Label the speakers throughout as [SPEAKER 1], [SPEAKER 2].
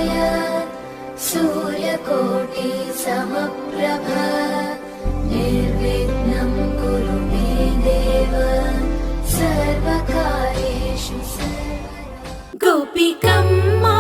[SPEAKER 1] समप्रभा सूर्यकोटि समप्रभ निर्विघ्नं कुरु मे देव सर्वकार्येषु सर्वदा। गोपिकम्मा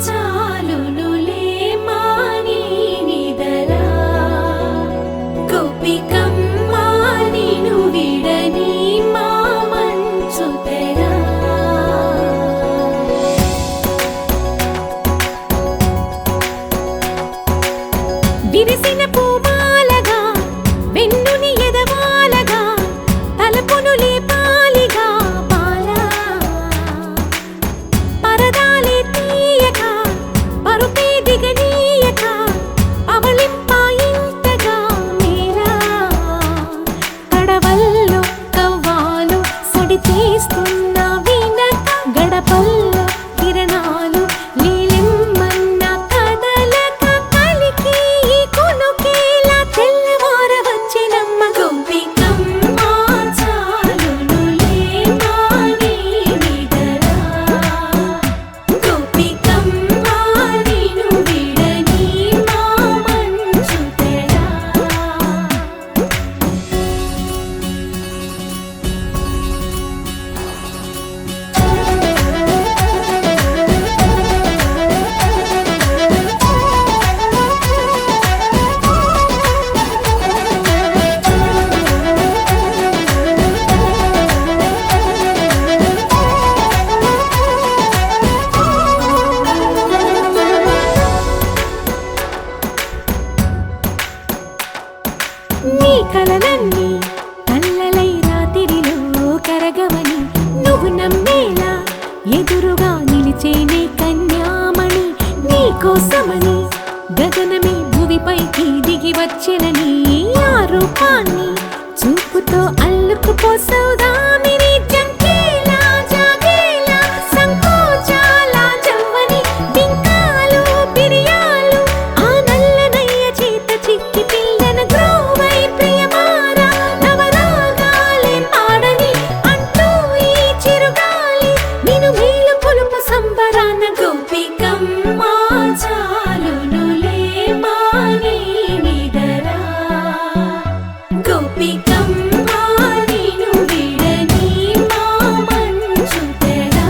[SPEAKER 1] चालुनुले मानी निदरा गोपिकम्मा निनु विडनी मा मंचुतेरा విరిసిన పూమాలగా వెన్నుని ఎదవాలగా తలపును లేపాలిగా బాలా పరదాలే తీయక పరుపే దిగనీయక అవలింపాయింతగా మేరా కడవల్లో కవ్వాలు సడి చేస్తున్న వినక గడపల్లో కిరణాలు లీలిమ్మన్న కదలక కలికి కొనుకేలా తెల్లవార వచ్చినమ్మ గోపికమ్మ చాలునులే మాని నిదరా గోపికమ్మ నిను విడని మా మంచుతెరా నీ కలలన్నీ కల్లలై రాత్రిలో కరగవని నువ్వు నమ్మేలా ఎదురుగా నిలిచేనే కన్యామణి నీ కోసమని గగనమే భువిపైకి దిగి వచ్చెనని ఆ రూపాన్ని చూపుతో అల్లుకుపోసౌదామిని జంకేలా జాగేలా సంకోచాల జవ్వని బింకాలు బిరియాలు ఆ నల్లనయ్య చేత చిక్కి పిల్లన గ్రోవై ప్రియమారా నవరాగాలే పాడని అంటూ ఈ చిరుగాలి నిను మేలు కొలుపు సంబరాన గోపికమ్మ చాలునులే మాని నిదరా గోపికమ్మ నిను విడని మా మంచుతెరా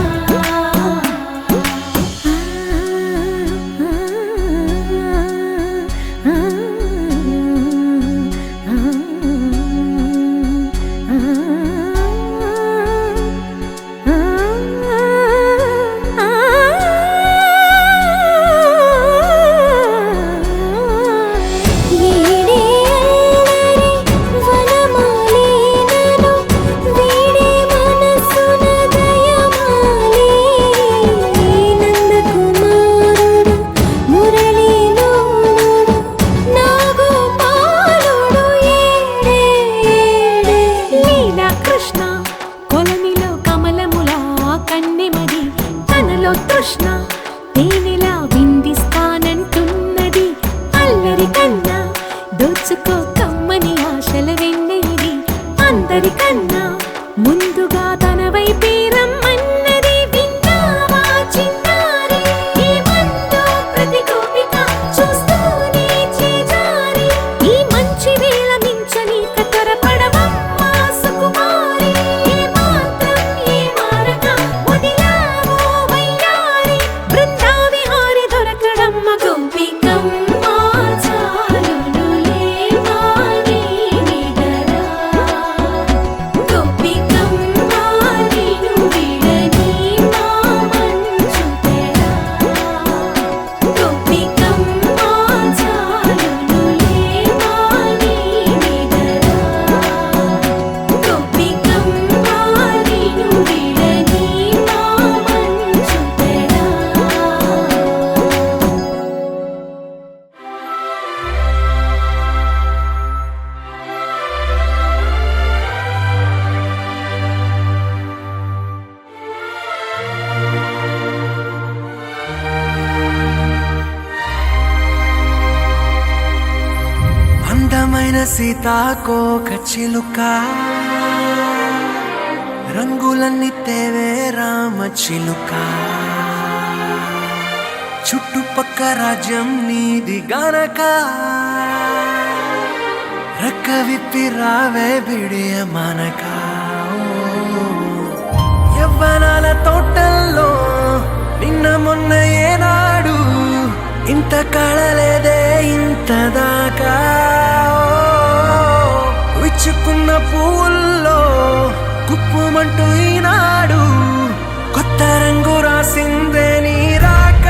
[SPEAKER 1] కృష్ణ కొలనిలో కమలములా కన్నెమది తనలో తృష్ణ తేనెలా విందిస్తానంటున్నది అల్లరి కన్నా దోచుకో కమ్మని ఆశల వెన్నెది అందరికన్నా ముందుగా తన వైపే రమ్మన్నది విన్నావా చిన్నారి ఏమందో ప్రతి గోపిక చూస్తూనే చేజారి ఈ మంచి వేళ మించని కతరపడవమ్మ సుకుమారి ఏ మాత్రం ఏ మారక వదిలావో వయ్యారి బృందావిహారి దొరకడమ్మ గోపికమ్మ చాలునులే మాని నిదరా గోపికమ్మ నిను విడని మా మంచుతెరా గోపికమ్మ చాలునులే మాని నిదరా గోపికమ్మ నిను విడని మా మంచుతెరా
[SPEAKER 2] అందమైన సీతాకోక చిలుక రంగులన్నీ తేవే రామ చిలుక చుట్టుపక్క రాజ్యం నీది గనక రెక్క విప్పి రావే బిడియ మనక యవ్వనాల తోటల్లో నిన్న మొన్న ఏనాడు ఇంత కళలేదే ఇంత దాకా విచ్చుకున్న పూల్లో కుప్పుమంటూ ఈనాడు కొత్త రంగు రాసిందే నీ రాక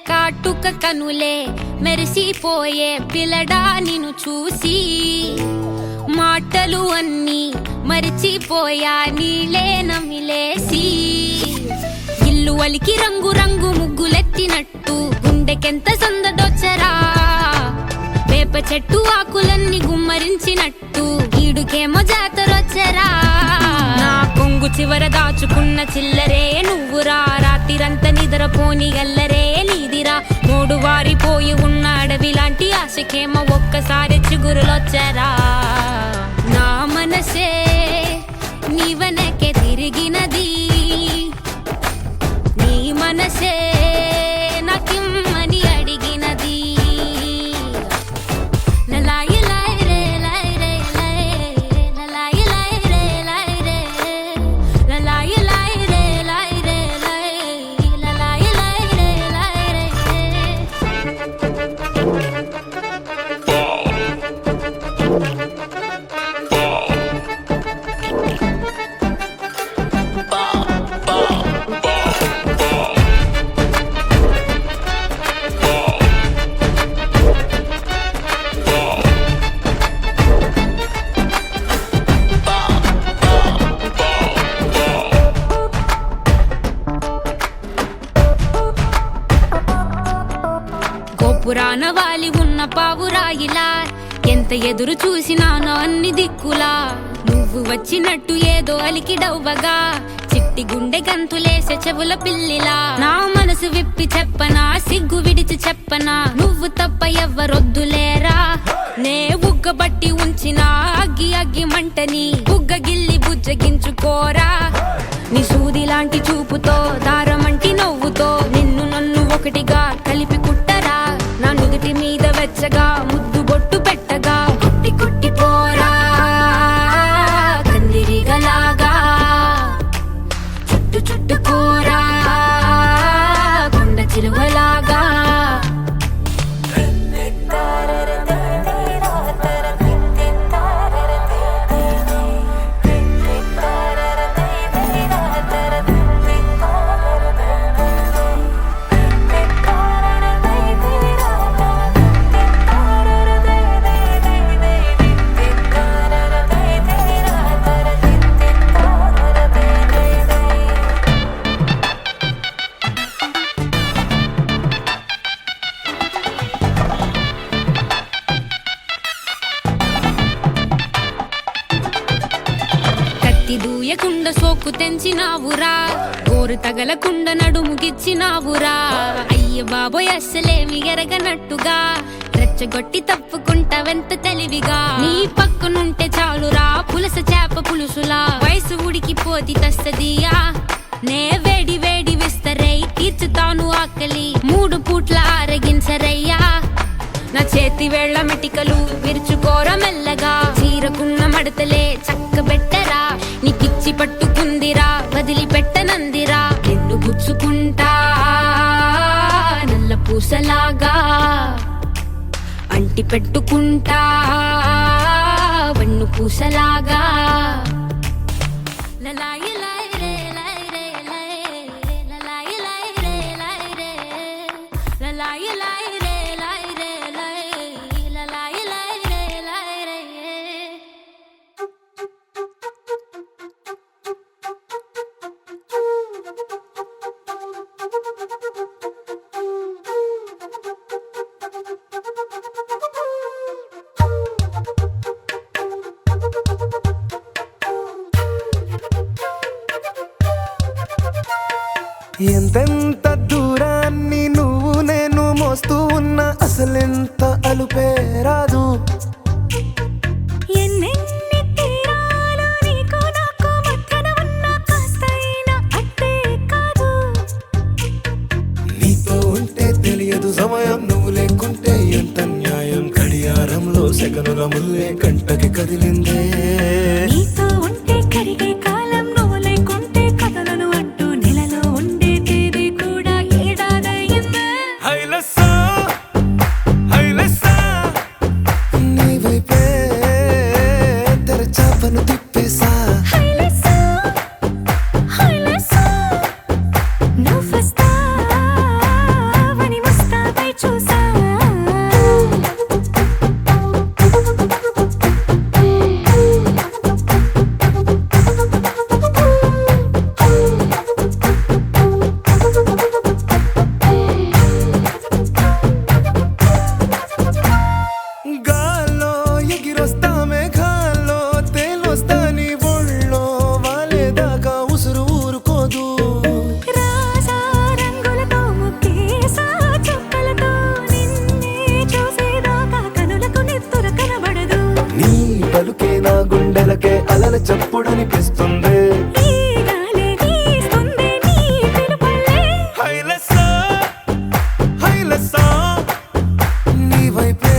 [SPEAKER 1] కాటుక కనులే మెరిసిపోయే పిల్లడా నిన్ను చూసి మాటలు అన్నీ మరిచిపోయా నీలే నమిలేసి ఇల్లు వలికి రంగు రంగు ముగ్గులెత్తినట్టు గుండెకెంత సందడొచ్చరా వేప చెట్టు ఆకులన్నీ గుమ్మరించినట్టు ఈడుకేమో జాతరొచ్చరా నా కొంగు చివర దాచుకున్న చిల్లరే నువ్వురా రాత్రిరంతా నిద్రపోని గల్లరే నీదిరా మూడు వారిపోయి ఉన్న అడవి లాంటి ఆశకేమో ఒక్కసారి చిగురులొచ్చరా నా మనసే నీ వెనకే తిరిగినది నీ మనసే నాకిమ్మని అడిగినది లలాయి లాయి రే లాయి రే లాయి లలాయి లాయి రే లాయి రే లలాయి లాయి రే లాయి రే లాయి లలాయి లాయి రే లాయి రే గోపురాన వాలి ఉన్న పావురాయిలా ఎంత ఎదురు చూసినానో అన్ని దిక్కులా నువ్వు వచ్చినట్టు ఏదో అలికి డవ్వగా చిట్టి గుండె గంతులేసే చెవుల పిల్లిలా నా మనసు విప్పి చెప్పనా సిగ్గు విడిచి చెప్పనా నువ్వు తప్ప ఎవ్వరొద్దులేరా నే ఉగ్గబట్టి ఉంచిన అగ్గి అగ్గి మంటని బుగ్గగిల్లి బుజ్జగించుకోరా నీ సూది లాంటి చూపుతో దారమంటి నవ్వుతో నిన్ను నన్ను ఒకటిగా కలిపి కుట్టరా నా నుదుటి మీద వెచ్చగా ముద్దు బొట్టు పెట్టగా కుట్టి కుట్టి పోరా కందిరిగలాగా చుట్టు చుట్టుకోరా కొండ చిలువలాగా దూయకుండ సోకు తెంచినావురా గోరు తగలకుండ నడుముగిచ్చినావురా అయ్య బాబోయ్ అస్సలేమి ఎరగనట్టుగా రెచ్చగొట్టి తప్పుకుంటా వెంత తెలివిగా నీ పక్కనుంటే చాలురా పులస చేప పులుసులా వయసు ఉడికిపోతి తస్తదియా నే వేడి వేడి విస్తరై తీర్చుతాను ఆకలి 3 పూట్ల ఆరగించరయ్యా నా చేతి వేళ్ల మెటికలు విరుచుకోర మెల్లగా చీరకున్న మడతలే చక్కబెట్టరా నీ పిచ్చి పట్టుకుందిరా వదిలిపెట్టనందిరా నిన్ను గుచ్చుకుంటా నల్ల పూసలాగా అంటి పెట్టుకుంటా వన్ను పూసలాగా లలాయి లాయి రే లాయి రే లాయి లలాయి లాయి రే లాయి రే లలాయి లాయి రే లాయి రే లాయి లలాయి లాయి రే లాయి రే
[SPEAKER 2] ఎంతెంత దూరాన్ని నువ్వు నేను మోస్తూ ఉన్నా అసలెంత అలుపే రాదు.
[SPEAKER 3] ఎన్నెన్ని తీరాలు నీకు నాకు మధ్యన ఉన్న కాస్తైనా అట్టే కాదు.
[SPEAKER 2] నీతో ఉంటే తెలియదు సమయం, నువ్వు లేకుంటే ఎంత న్యాయం. గడియారంలో సెకనుల ముల్లే కంటకి కదిలిందే.
[SPEAKER 3] నీతో ఉంటే కరిగే కాలం, నువ్వు లేకుంటే కథలను అంటూ నెలలో ఉండే తేదీ కూడా ఏడాదయ్యిందే.
[SPEAKER 2] హైలెస్సా హైలెస్సా నీ వైపే తెరచాపను తిప్పేసా.
[SPEAKER 3] హైలెస్సా హైలెస్సా నువ్వొస్తావని ముస్తాబై చూసా.
[SPEAKER 2] గాల్లో ఎగిరొస్తా మేఘాల్లో తేలొస్తా నీ ఒళ్ళో వాలేదాకా ఉసురు ఊరుకోదు.
[SPEAKER 3] రాజా రంగులతో ముక్కేసా చుక్కలతో నిన్నే చూసేదాకా కనులకు నెత్తుర కనబడదు.
[SPEAKER 2] నీ పలుకే నా గుండెలకే అలల చప్పుడనిపిస్తుంది.
[SPEAKER 3] ఈ గాలే వీస్తుంది నీ పిలుపుల్లే.
[SPEAKER 2] హైలెస్సా హైలెస్సా నీ వైపే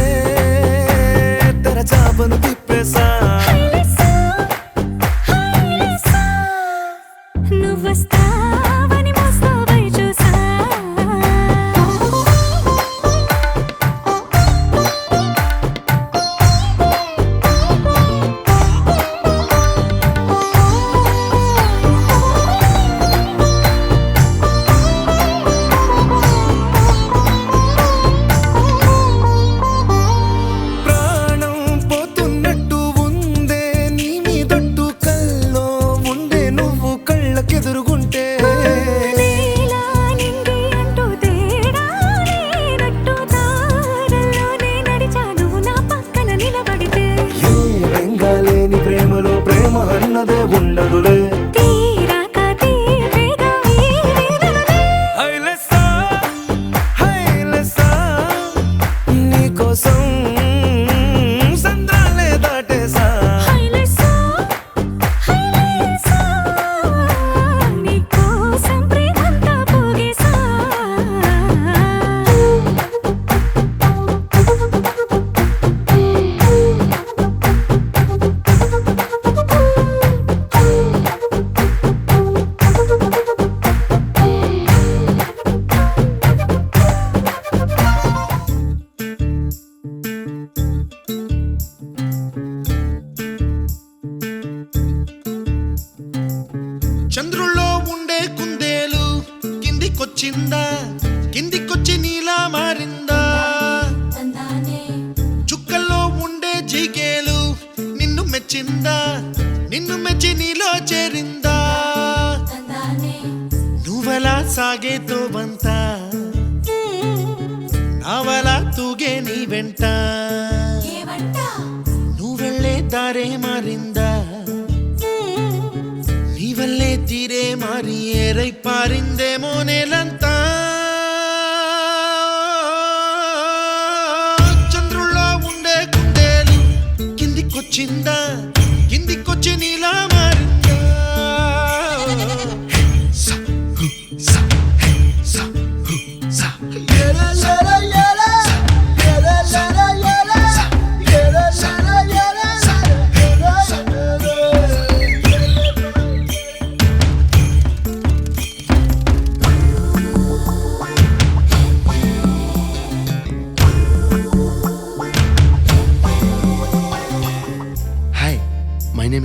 [SPEAKER 2] తెరచాపను తిప్పేసా.
[SPEAKER 3] హైలెస్సా హైలెస్సా నువ్వొస్తావని ముస్తాబై చూసా.
[SPEAKER 2] ప్రాణం పోతున్నట్టు ఉందే నీ మీదొట్టు కల్లో ఉండే నువ్వు కళ్ళకెదురుగుంటే.
[SPEAKER 3] నీలా నింగి అంటూ తేడా లేనట్టు దారుల్లోనే నడిచా నువ్వు నా పక్కన నిలబడితే.
[SPEAKER 2] ఏ రంగాలేని ప్రేమలో ప్రేమ అన్నదే ఉండదులే.
[SPEAKER 3] తీరాక తీపేగా ఈ వేదనలే.
[SPEAKER 2] హైలెస్సా హైలెస్సా నీకోసం సంద్రాలే దాటేసా.
[SPEAKER 3] హైలెస్సా హైలెస్సా నీకోసం ప్రేమంతా పోగేసా.
[SPEAKER 4] చంద్రుల్లో ఉండే కుందేలు కిందికొచ్చిందా, కిందికొచ్చి నీలా మారిందా. చుక్కల్లో ఉండే జీకేలు నిన్ను మెచ్చిందా, నిన్ను మెచ్చి నీలో చేరిందా. నువ్వలా సాగేతో బంత నావలా తూగే నీ వెంట. నువ్వెళ్ళే దారే మారిందా, నీ వల్లే తీరే మారి ఏరై పారిందేమో నేలంతా. చంద్రుల్లో ఉండే కుందేలు కిందికొచ్చిందా, కిందికొచ్చి నీలా మారిందా. సా, హు, సా, హే, సా, హు, సా.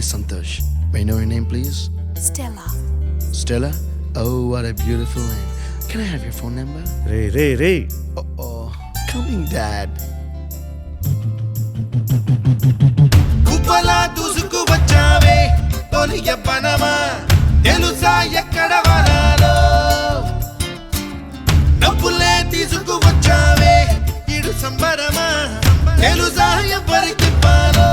[SPEAKER 5] name is Santosh. May I know your name, please?
[SPEAKER 3] Stella.
[SPEAKER 5] Stella? Oh, what a beautiful name. Can I have your phone number?
[SPEAKER 2] Ray
[SPEAKER 5] Oh, coming, Dad.
[SPEAKER 4] కుప్పలా దూసుకు వచ్చావే తొలి యవ్వనమా తెలుసా ఎక్కడ వనాలో నవ్వులే తీసుకు వచ్చావే ఇడు సంబరమా తెలుసా ఎవరికి పాలో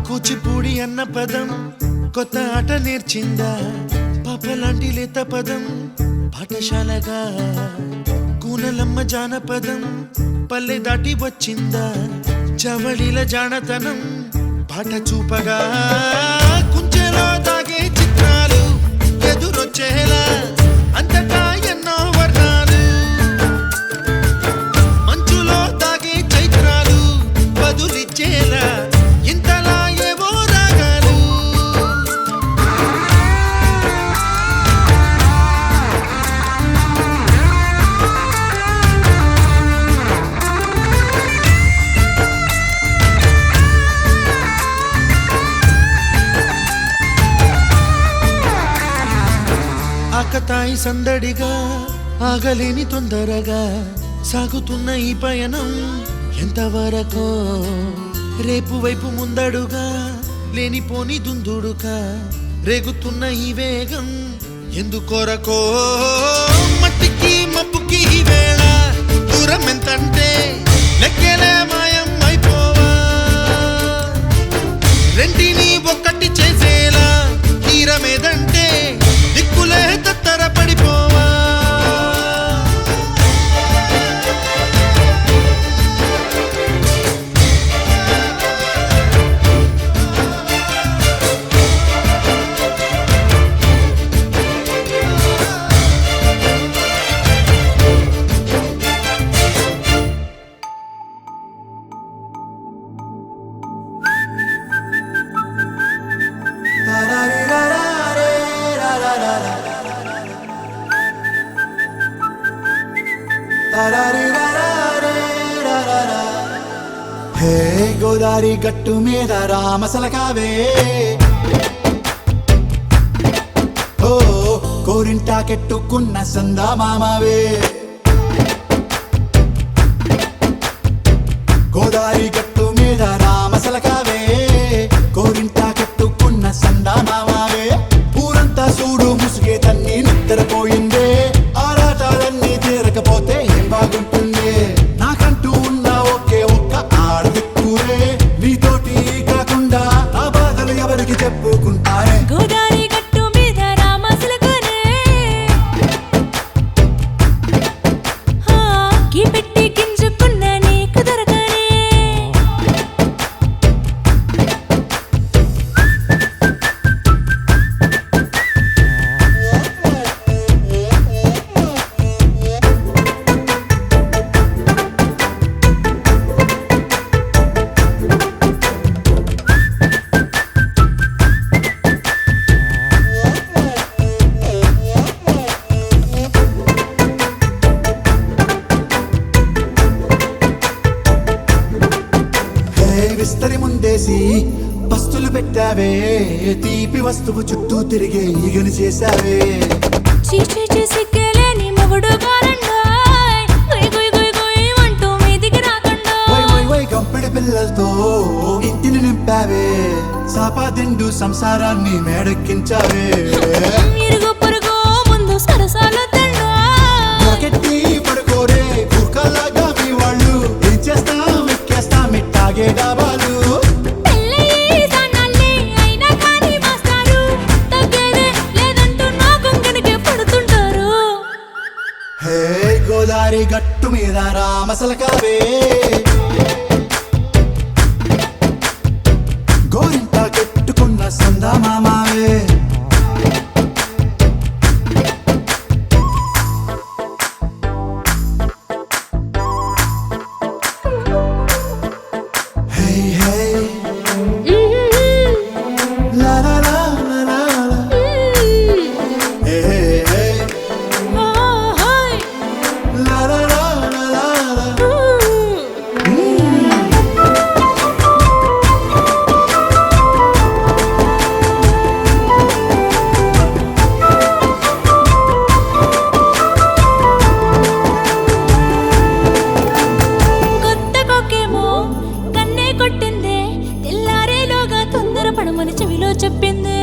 [SPEAKER 4] కూచిపూడి అన్న పదం కొత్త ఆట నేర్చిందా పాపలాంటి లేత పదం పాఠశాలగా కూనలమ్మ జానపదం పల్లె దాటి వచ్చిందా చవళిల జానతనం పాట చూపగా కుంచెలో దాగే చిత్రాలు ఎదురొచ్చేలా అంతటా ఎన్నో వర్ణాలు మంచులో దాగే చైత్రాలు బదులిచ్చేలా ఇంతలా ఏవో రాగాలు ఆకతాయి సందడిగా ఆగలేని తొందరగా సాగుతున్న ఈ పయనం ఎంతవరకో రేపు వైపు ముందడుగా లేనిపోని దుందుడుగా రేగుతున్న ఈ వేగం ఎందుకొరకో మట్టికి మబ్బుకి ఈ వేళ దూరం ఎంతంటే లెక్కలే మాయం అయిపోవా రెంటిని ఒక్కటి చేసేలా తీరమేదంటే దిక్కులే తత్తర పడిపోవా
[SPEAKER 6] హే గోదారి గట్టు మీద రామసలకావే ఓ కోరింటా కెట్టుకున్న సందా మామవే గోదారి గట్టు మీద రామసలకావే కోరింటా కెట్టుకున్న సందా మామవే ఊరంతా చూడు ముసుగే తన్ని నిద్రపోయిందే ఆరాటాలన్నీ తీరకపోతే ఏం బాగుంటుంది నాకంటూ ఉన్న ఒకే ఒక్క ఆడదిక్కురే నీతోటి కాకుండా నా బాధలు ఎవరికి చెప్పుకుంటారే
[SPEAKER 3] గోదారి గట్టు మీద రామసలకనే కీ పెట్టి గింజుకున్న నీకు దొరకనే
[SPEAKER 6] విస్తరి ముందేసి పస్తులు పెట్టావే తీపి వస్తువు చుట్టూ తిరిగే ఈగను చేశావే
[SPEAKER 3] చీచీ చేసి కేలేని మొగుడు గారండాయ్ గుయ్ గుయ్ గుయ్ గుయ్ అంటూ మీదికి రాకండా
[SPEAKER 6] వై వై వై గంపెడి పిల్లలతో ఇంటిని నింపావే సాపాదిండు సంసారాన్ని మేడెక్కించావే
[SPEAKER 3] ఇరుగు పొరుగు ముందు సరసాలు తండా
[SPEAKER 6] జాకెట్టి పడుకోరే కుక్కలాగా మీ వాళ్ళు ఏం చేస్తాం ఎక్కేస్తాం ఇట్టాగే డాబాలు
[SPEAKER 3] పెళ్ళయి దానాల్ని అయినా కానీ మాస్తారు తగ్గేది
[SPEAKER 6] రామసలకావే గోరింట కట్టుకున్న సందా మామావే Hey, hey. La la la la la la. Hey, hey, hey. La la la la la la.
[SPEAKER 3] కొత్త కొక్కేమో కన్నే కొట్టిందే తెల్లారేలోగా తొందర పడమని చెవిలో చెప్పిందే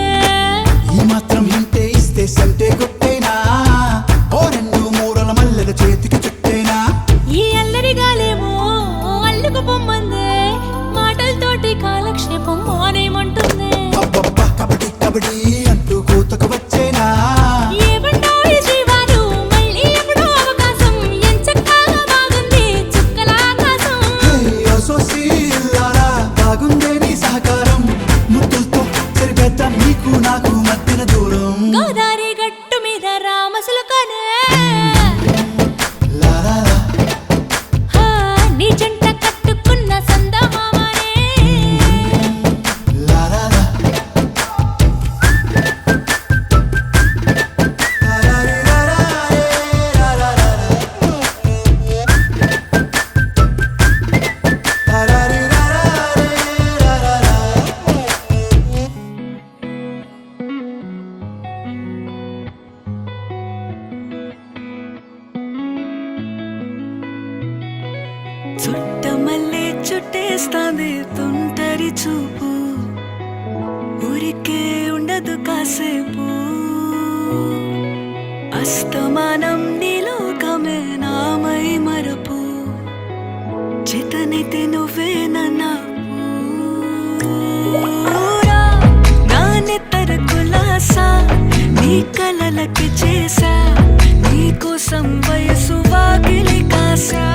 [SPEAKER 6] ఈ మాత్రం హింటే ఇస్తే సంటే కొట్టేనా ఓ రెండు మూరల మల్లెల చేతికి చుట్టేనా
[SPEAKER 3] ఈ అల్లరి గాలేమో అల్లుకు పొమ్మందే మాటలతోటి కాలక్షేపం మానేమంటుందే
[SPEAKER 6] అబ్బబ్బా కబడ్డీ కబడ్డీ అంటూ కూతకు వచ్చేనా
[SPEAKER 3] ఏమంటావు జీవాలు మళ్ళీ ఎప్పుడో అవకాశం ఎంచక్కా బాగుంది చుక్కల ఆకాశం
[SPEAKER 6] సోసీలారా బాగుందే నీ సహకారం ముద్దులతో సరిపెద్ద నీకు నాకు మధ్యన దూరం
[SPEAKER 3] గోదారి గట్టు మీద రామసులకనే
[SPEAKER 6] లా లా లా.
[SPEAKER 3] హా, నీ జంట కట్టుకున్న సందమామనే
[SPEAKER 6] La la la. La la la la la la la la. La la la la la la.
[SPEAKER 3] Chuttamalle చుట్టేస్తాంది తుంటరి చూపు ఊరికే ఉండదు కాసేపు అస్తమానం నీలోకమే నామై మరపు చితనైతే నువ్వే నన్నా నానెత్తర కులాసా నీ కలలకి చేసా నీ కోసం వయసు వాకిలి కాసా